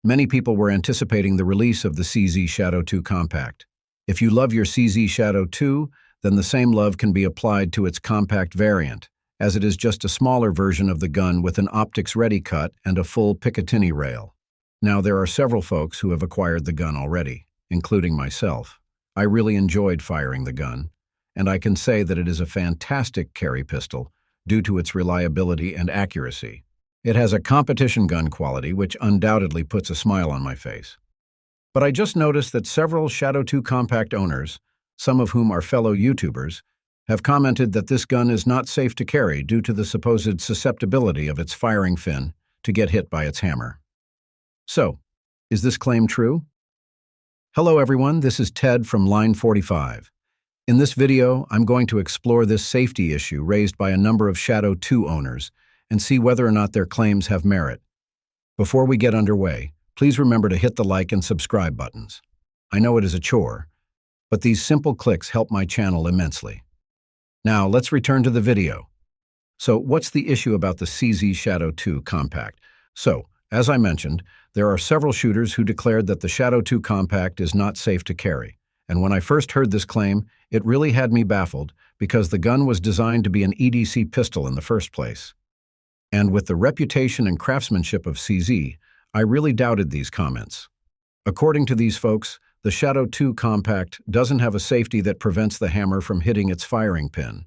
Many people were anticipating the release of the CZ Shadow 2 Compact. If you love your CZ Shadow 2, then the same love can be applied to its compact variant, as it is just a smaller version of the gun with an optics-ready cut and a full Picatinny rail. Now, there are several folks who have acquired the gun already, including myself. I really enjoyed firing the gun, and I can say that it is a fantastic carry pistol due to its reliability and accuracy. It has a competition gun quality which undoubtedly puts a smile on my face. But I just noticed that several Shadow 2 Compact owners, some of whom are fellow YouTubers, have commented that this gun is not safe to carry due to the supposed susceptibility of its firing fin to get hit by its hammer. So, is this claim true? Hello everyone, this is Ted from Line 45. In this video, I'm going to explore this safety issue raised by a number of Shadow 2 owners and see whether or not their claims have merit. Before we get underway, please remember to hit the like and subscribe buttons. I know it is a chore, but these simple clicks help my channel immensely. Now, let's return to the video. So, what's the issue about the CZ Shadow 2 Compact? So, as I mentioned, there are several shooters who declared that the Shadow 2 Compact is not safe to carry. And when I first heard this claim, it really had me baffled because the gun was designed to be an EDC pistol in the first place. And with the reputation and craftsmanship of CZ, I really doubted these comments. According to these folks, the Shadow 2 Compact doesn't have a safety that prevents the hammer from hitting its firing pin.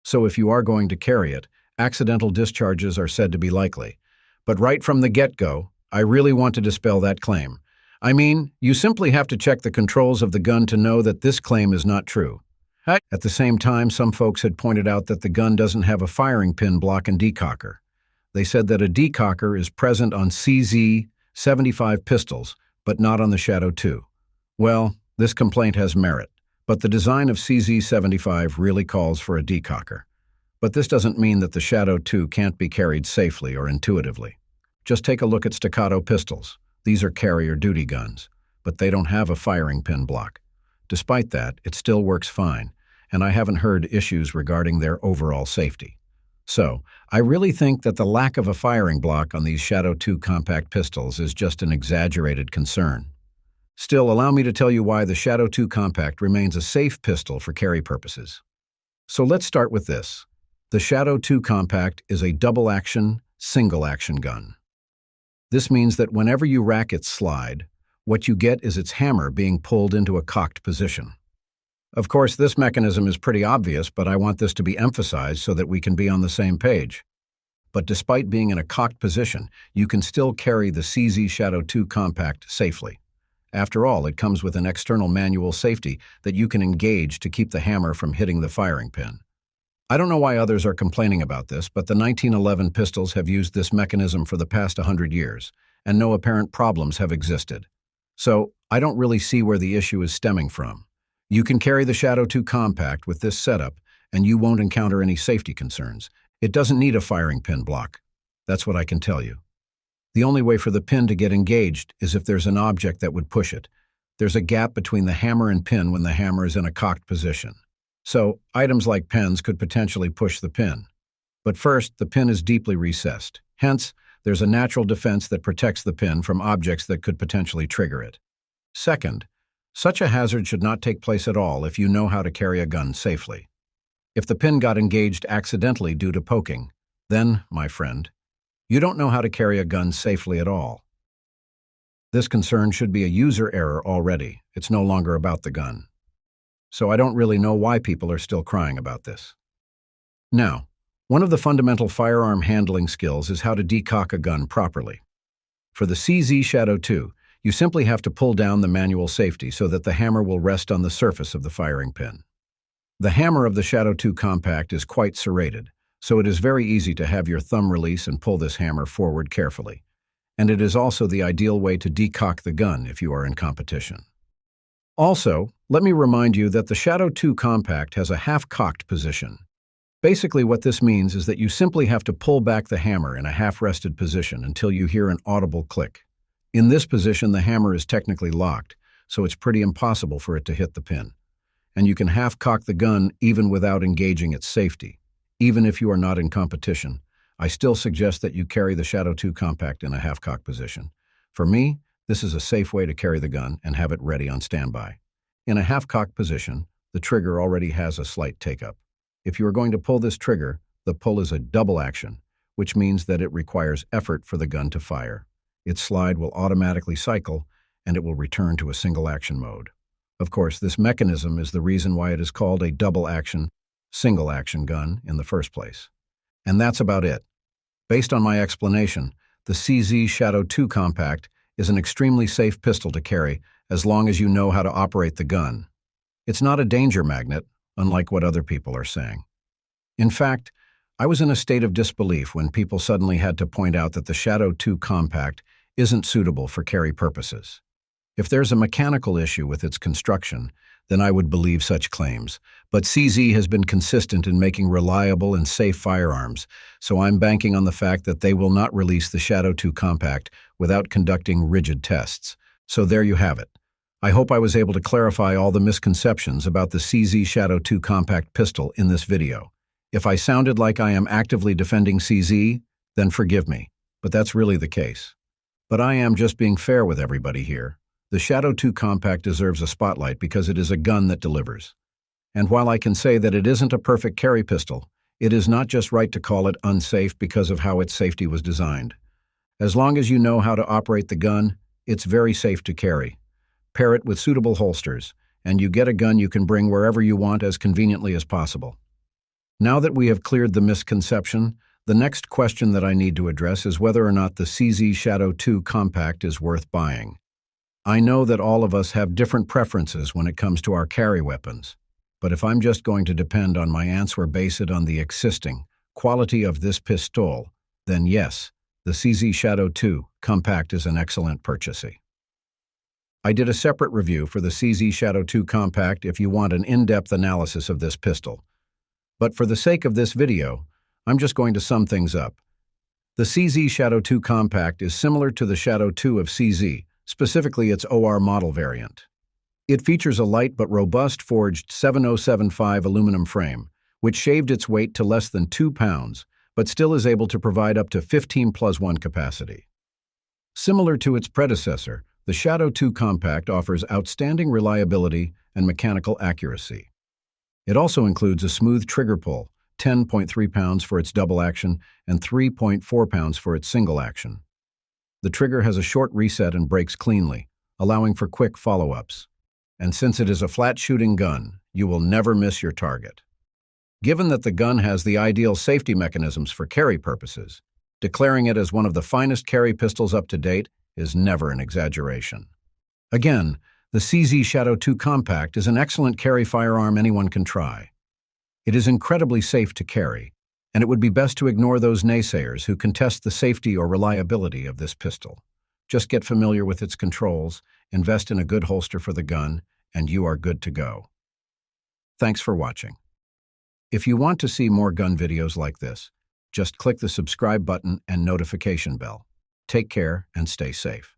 So if you are going to carry it, accidental discharges are said to be likely. But right from the get-go, I really want to dispel that claim. I mean, you simply have to check the controls of the gun to know that this claim is not true. At the same time, some folks had pointed out that the gun doesn't have a firing pin block and decocker. They said that a decocker is present on CZ 75 pistols, but not on the Shadow 2. Well, this complaint has merit, but the design of CZ 75 really calls for a decocker. But this doesn't mean that the Shadow 2 can't be carried safely or intuitively. Just take a look at staccato pistols. These are carrier duty guns, but they don't have a firing pin block. Despite that, it still works fine, and I haven't heard issues regarding their overall safety. So, I really think that the lack of a firing block on these Shadow 2 Compact pistols is just an exaggerated concern. Still, allow me to tell you why the Shadow 2 Compact remains a safe pistol for carry purposes. So let's start with this. The Shadow 2 Compact is a double-action, single-action gun. This means that whenever you rack its slide, what you get is its hammer being pulled into a cocked position. Of course, this mechanism is pretty obvious, but I want this to be emphasized so that we can be on the same page. But despite being in a cocked position, you can still carry the CZ Shadow 2 Compact safely. After all, it comes with an external manual safety that you can engage to keep the hammer from hitting the firing pin. I don't know why others are complaining about this, but the 1911 pistols have used this mechanism for the past 100 years, and no apparent problems have existed. So, I don't really see where the issue is stemming from. You can carry the Shadow 2 Compact with this setup, and you won't encounter any safety concerns. It doesn't need a firing pin block. That's what I can tell you. The only way for the pin to get engaged is if there's an object that would push it. There's a gap between the hammer and pin when the hammer is in a cocked position. So, items like pens could potentially push the pin. But first, the pin is deeply recessed. Hence, there's a natural defense that protects the pin from objects that could potentially trigger it. Second, such a hazard should not take place at all if you know how to carry a gun safely. If the pin got engaged accidentally due to poking, then, my friend, you don't know how to carry a gun safely at all. This concern should be a user error already. It's no longer about the gun. So I don't really know why people are still crying about this. Now, one of the fundamental firearm handling skills is how to decock a gun properly. For the CZ Shadow 2, you simply have to pull down the manual safety so that the hammer will rest on the surface of the firing pin. The hammer of the Shadow 2 Compact is quite serrated, so it is very easy to have your thumb release and pull this hammer forward carefully. And it is also the ideal way to decock the gun if you are in competition. Also, let me remind you that the Shadow 2 Compact has a half-cocked position. Basically, what this means is that you simply have to pull back the hammer in a half-rested position until you hear an audible click. In this position, the hammer is technically locked, so it's pretty impossible for it to hit the pin. And you can half-cock the gun even without engaging its safety. Even if you are not in competition, I still suggest that you carry the Shadow 2 Compact in a half-cock position. For me, This is a safe way to carry the gun and have it ready on standby. In a half-cocked position, the trigger already has a slight take-up. If you are going to pull this trigger, the pull is a double action, which means that it requires effort for the gun to fire. Its slide will automatically cycle, and it will return to a single-action mode. Of course, this mechanism is the reason why it is called a double-action, single-action gun in the first place. And that's about it. Based on my explanation, the CZ Shadow 2 Compact is an extremely safe pistol to carry as long as you know how to operate the gun. It's not a danger magnet, unlike what other people are saying. In fact, I was in a state of disbelief when people suddenly had to point out that the Shadow 2 Compact isn't suitable for carry purposes. If there's a mechanical issue with its construction, then I would believe such claims. But CZ has been consistent in making reliable and safe firearms, so I'm banking on the fact that they will not release the Shadow 2 Compact without conducting rigid tests. So there you have it. I hope I was able to clarify all the misconceptions about the CZ Shadow 2 Compact pistol in this video. If I sounded like I am actively defending CZ, then forgive me, but that's really the case. But I am just being fair with everybody here. The Shadow 2 Compact deserves a spotlight because it is a gun that delivers. And while I can say that it isn't a perfect carry pistol, it is not just right to call it unsafe because of how its safety was designed. As long as you know how to operate the gun, it's very safe to carry. Pair it with suitable holsters, and you get a gun you can bring wherever you want as conveniently as possible. Now that we have cleared the misconception, the next question that I need to address is whether or not the CZ Shadow 2 Compact is worth buying. I know that all of us have different preferences when it comes to our carry weapons, but if I'm just going to depend on my answer based it on the existing quality of this pistol, then yes, the CZ Shadow 2 Compact is an excellent purchase. I did a separate review for the CZ Shadow 2 Compact if you want an in-depth analysis of this pistol. But for the sake of this video, I'm just going to sum things up. The CZ Shadow 2 Compact is similar to the Shadow 2 of CZ, specifically its OR model variant. It features a light but robust forged 7075 aluminum frame, which shaved its weight to less than 2 pounds, but still is able to provide up to 15+1 capacity. Similar to its predecessor, the Shadow 2 Compact offers outstanding reliability and mechanical accuracy. It also includes a smooth trigger pull, 10.3 pounds for its double action and 3.4 pounds for its single action. The trigger has a short reset and breaks cleanly, allowing for quick follow-ups. And since it is a flat-shooting gun, you will never miss your target. Given that the gun has the ideal safety mechanisms for carry purposes, declaring it as one of the finest carry pistols up to date is never an exaggeration. Again, the CZ Shadow 2 Compact is an excellent carry firearm anyone can try. It is incredibly safe to carry, and it would be best to ignore those naysayers who contest the safety or reliability of this pistol. Just get familiar with its controls, invest in a good holster for the gun, and you are good to go. Thanks for watching. If you want to see more gun videos like this, just click the subscribe button and notification bell. Take care and stay safe.